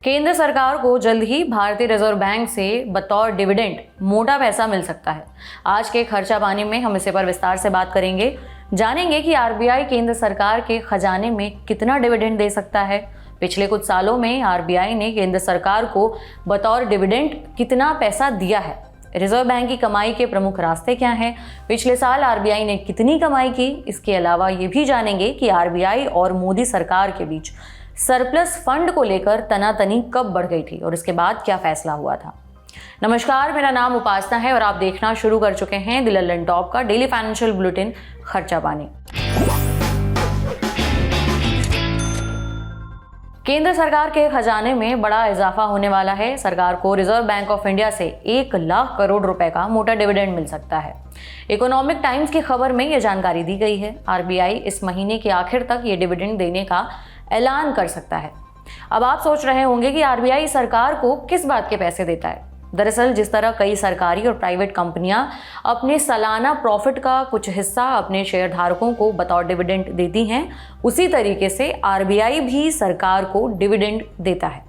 केंद्र सरकार को जल्द ही भारतीय रिजर्व बैंक से बतौर डिविडेंड मोटा पैसा मिल सकता है। आज के खर्चा पानी में हम इसे पर विस्तार से बात करेंगे। जानेंगे कि आरबीआई केंद्र सरकार के खजाने में कितना डिविडेंड दे सकता है। पिछले कुछ सालों में आरबीआई ने केंद्र सरकार को बतौर डिविडेंड कितना पैसा दिया है। रिजर्व बैंक की कमाई के प्रमुख रास्ते क्या हैं? पिछले साल आरबीआई ने कितनी कमाई की? इसके अलावा ये भी जानेंगे कि आरबीआई और मोदी सरकार के बीच सरप्लस फंड को लेकर तनातनी कब बढ़ गई थी और इसके बाद क्या फैसला हुआ था। नमस्कार, मेरा नाम उपासना है और आप देखना शुरू कर चुके हैं द लंदन टॉप का डेली फाइनेंशियल बुलेटिन खर्चा पानी। केंद्र सरकार के खजाने में बड़ा इजाफा होने वाला है। सरकार को रिजर्व बैंक ऑफ इंडिया से 1 लाख करोड़ रुपए का मोटा डिविडेंड मिल सकता है। इकोनॉमिक टाइम्स की खबर में यह जानकारी दी गई है। आरबीआई इस महीने के आखिर तक ये डिविडेंड देने का ऐलान कर सकता है। अब आप सोच रहे होंगे कि आरबीआई सरकार को किस बात के पैसे देता है। दरअसल जिस तरह कई सरकारी और प्राइवेट कंपनियां अपने सालाना प्रॉफिट का कुछ हिस्सा अपने शेयरधारकों को बतौर डिविडेंड देती हैं, उसी तरीके से आरबीआई भी सरकार को डिविडेंड देता है।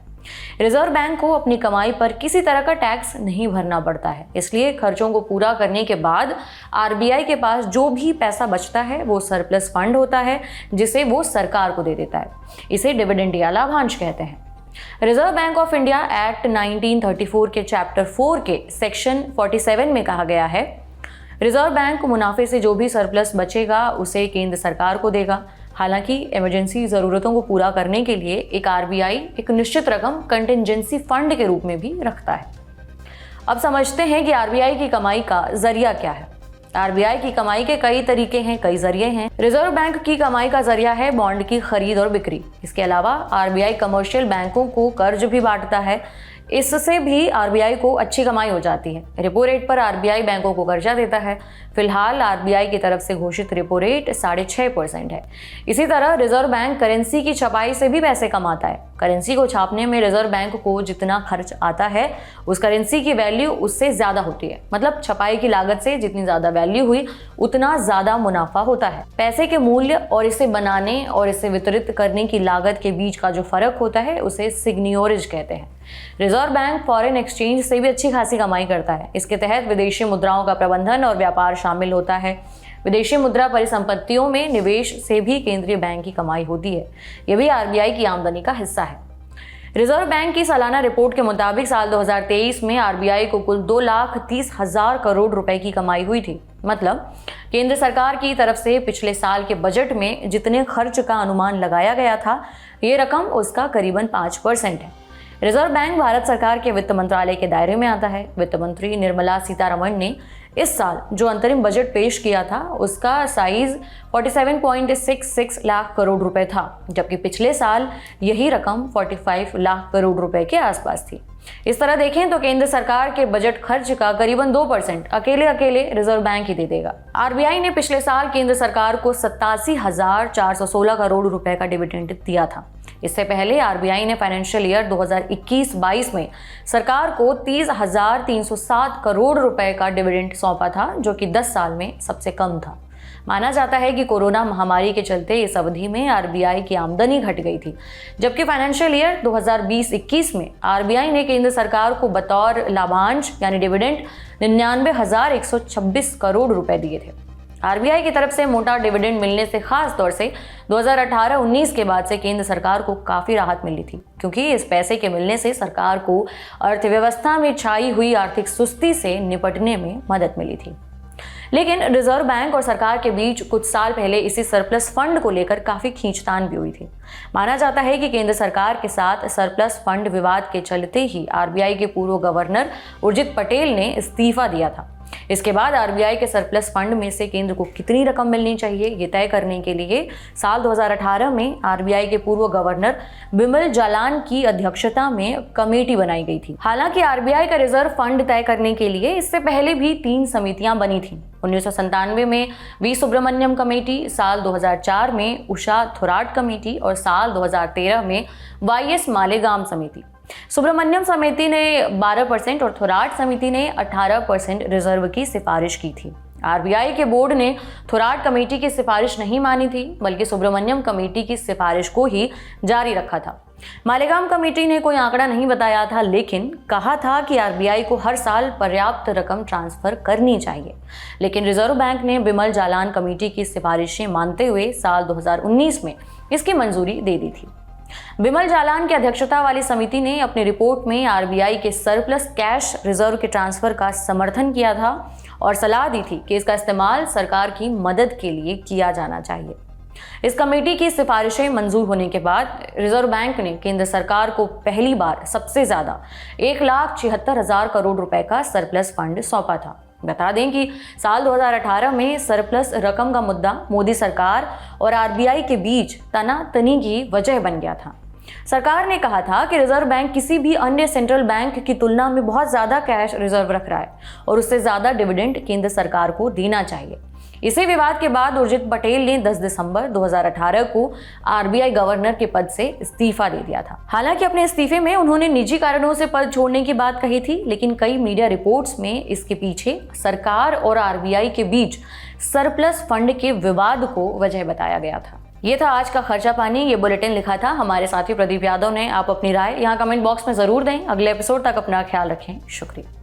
रिजर्व बैंक को अपनी कमाई पर किसी तरह का टैक्स नहीं भरना पड़ता है, इसलिए खर्चों को पूरा करने के बाद आरबीआई के पास जो भी पैसा बचता है वो सरप्लस फंड होता है, जिसे वो सरकार को दे देता है। इसे डिविडेंड या लाभांश कहते हैं। Reserve bank of India act 1934 के चैप्टर 4 के सेक्शन 47 में कहा गया है, रिजर्व बैंक मुनाफे से जो भी सरप्लस बचेगा उसे केंद्र सरकार को देगा। हालांकि इमरजेंसी ज़रूरतों को पूरा करने के लिए एक आरबीआई एक निश्चित रकम कंटिजेंसी फंड के रूप में भी रखता है। अब समझते हैं कि आरबीआई की कमाई का जरिया क्या है। आरबीआई की कमाई के कई तरीके हैं, कई जरिए हैं। रिजर्व बैंक की कमाई का जरिया है बॉन्ड की खरीद और बिक्री। इसके अलावा आरबीआई कमर्शियल बैंकों को कर्ज भी बांटता है, इससे भी आरबीआई को अच्छी कमाई हो जाती है। रेपो रेट पर आरबीआई बैंकों को कर्जा देता है। फिलहाल आरबीआई की तरफ से घोषित रेपो रेट 6.5% है। इसी तरह रिजर्व बैंक करेंसी की छपाई से भी पैसे कमाता है। करेंसी को छापने में रिजर्व बैंक को जितना खर्च आता है उस करेंसी की वैल्यू उससे ज्यादा होती है। मतलब छपाई की लागत से जितनी ज्यादा वैल्यू हुई उतना ज्यादा मुनाफा होता है। पैसे के मूल्य और इसे बनाने और इसे वितरित करने की लागत के बीच का जो फर्क होता है उसे सिग्नियोरेज कहते हैं। रिजर्व बैंक फॉरेन एक्सचेंज से भी अच्छी खासी कमाई करता है। इसके तहत विदेशी मुद्राओं का प्रबंधन और व्यापार शामिल होता है। विदेशी मुद्रा परिसंपत्तियों में निवेश से भी केंद्रीय बैंक की कमाई होती है। यह भी आरबीआई की आमदनी का हिस्सा है। रिजर्व बैंक की सालाना रिपोर्ट के मुताबिक साल 2023 में आरबीआई को कुल 2,30,000 करोड़ रुपए की कमाई हुई थी। मतलब केंद्र सरकार की तरफ से पिछले साल के बजट में जितने खर्च का अनुमान लगाया गया था, ये रकम उसका करीबन 5% है। रिजर्व बैंक भारत सरकार के वित्त मंत्रालय के दायरे में आता है। वित्त मंत्री निर्मला सीतारमण ने इस साल जो अंतरिम बजट पेश किया था उसका साइज 47.66 लाख करोड़ रुपए था, जबकि पिछले साल यही रकम 45 लाख करोड़ रुपए के आसपास थी। इस तरह देखें तो केंद्र सरकार के बजट खर्च का करीबन 2% अकेले रिजर्व बैंक ही दे देगा। आरबीआई ने पिछले साल केंद्र सरकार को 87,416 करोड़ रुपए का डिविडेंड दिया था। इससे पहले आरबीआई ने फाइनेंशियल ईयर 2021-22 में सरकार को 30,307 करोड़ रुपए का डिविडेंड सौंपा था, जो कि 10 साल में सबसे कम था। माना जाता है कि कोरोना महामारी के चलते इस अवधि में आरबीआई की आमदनी घट गई थी, जबकि फाइनेंशियल ईयर 2020-21 में आरबीआई ने केंद्र सरकार को बतौर लाभांश यानी डिविडेंड 99,126 करोड़ रुपए दिए थे। आरबीआई की तरफ से मोटा डिविडेंड मिलने से खास तौर से 2018-19 के बाद से केंद्र सरकार को काफ़ी राहत मिली थी, क्योंकि इस पैसे के मिलने से सरकार को अर्थव्यवस्था में छाई हुई आर्थिक सुस्ती से निपटने में मदद मिली थी। लेकिन रिजर्व बैंक और सरकार के बीच कुछ साल पहले इसी सरप्लस फंड को लेकर काफ़ी खींचतान भी हुई थी। माना जाता है कि केंद्र सरकार के साथ सरप्लस फंड विवाद के चलते ही आरबीआई के पूर्व गवर्नर उर्जित पटेल ने इस्तीफा दिया था। इसके बाद आरबीआई के सरप्लस फंड में से केंद्र को कितनी रकम मिलनी चाहिए ये तय करने के लिए साल 2018 में आरबीआई के पूर्व गवर्नर बिमल जालान की अध्यक्षता में कमेटी बनाई गई थी। हालांकि आरबीआई का रिजर्व फंड तय करने के लिए इससे पहले भी 3 समितियां बनी थीं। 1997 में वी सुब्रमण्यम कमेटी, साल 2004 में उषा थोराट कमेटी और साल 2013 में वाईएस मालेगाम समिति। सुब्रमण्यम समिति ने 12% और थोराट समिति ने 18% रिजर्व की सिफारिश की थी। आरबीआई के बोर्ड ने थोराट कमेटी की सिफारिश नहीं मानी थी, बल्कि सुब्रमण्यम कमेटी की सिफारिश को ही जारी रखा था। मालेगाम कमेटी ने कोई आंकड़ा नहीं बताया था, लेकिन कहा था कि आरबीआई को हर साल पर्याप्त रकम ट्रांसफर करनी चाहिए। लेकिन रिजर्व बैंक ने बिमल जालान कमेटी की सिफारिशें मानते हुए साल 2019 में इसकी मंजूरी दे दी थी। बिमल जालान की अध्यक्षता वाली समिति ने अपनी रिपोर्ट में आरबीआई के सरप्लस कैश रिजर्व के ट्रांसफर का समर्थन किया था और सलाह दी थी कि इसका इस्तेमाल सरकार की मदद के लिए किया जाना चाहिए। इस कमेटी की सिफारिशें मंजूर होने के बाद रिजर्व बैंक ने केंद्र सरकार को पहली बार सबसे ज्यादा 1,76,000 करोड़ रुपए का सरप्लस फंड सौंपा था। बता दें कि साल 2018 में सरप्लस रकम का मुद्दा मोदी सरकार और आरबीआई के बीच तनातनी की वजह बन गया था। सरकार ने कहा था कि रिजर्व बैंक किसी भी अन्य सेंट्रल बैंक की तुलना में बहुत ज्यादा कैश रिजर्व रख रहा है और उससे ज्यादा डिविडेंड केंद्र सरकार को देना चाहिए। इसी विवाद के बाद उर्जित पटेल ने 10 दिसंबर 2018 को आरबीआई गवर्नर के पद से इस्तीफा दे दिया था। हालांकि अपने इस्तीफे में उन्होंने निजी कारणों से पद छोड़ने की बात कही थी, लेकिन कई मीडिया रिपोर्ट्स में इसके पीछे सरकार और आरबीआई के बीच सरप्लस फंड के विवाद को वजह बताया गया था। ये था आज का खर्चा पानी। ये बुलेटिन लिखा था हमारे साथी प्रदीप यादव ने। आप अपनी राय यहाँ कमेंट बॉक्स में जरूर दें। अगले एपिसोड तक अपना ख्याल रखें। शुक्रिया।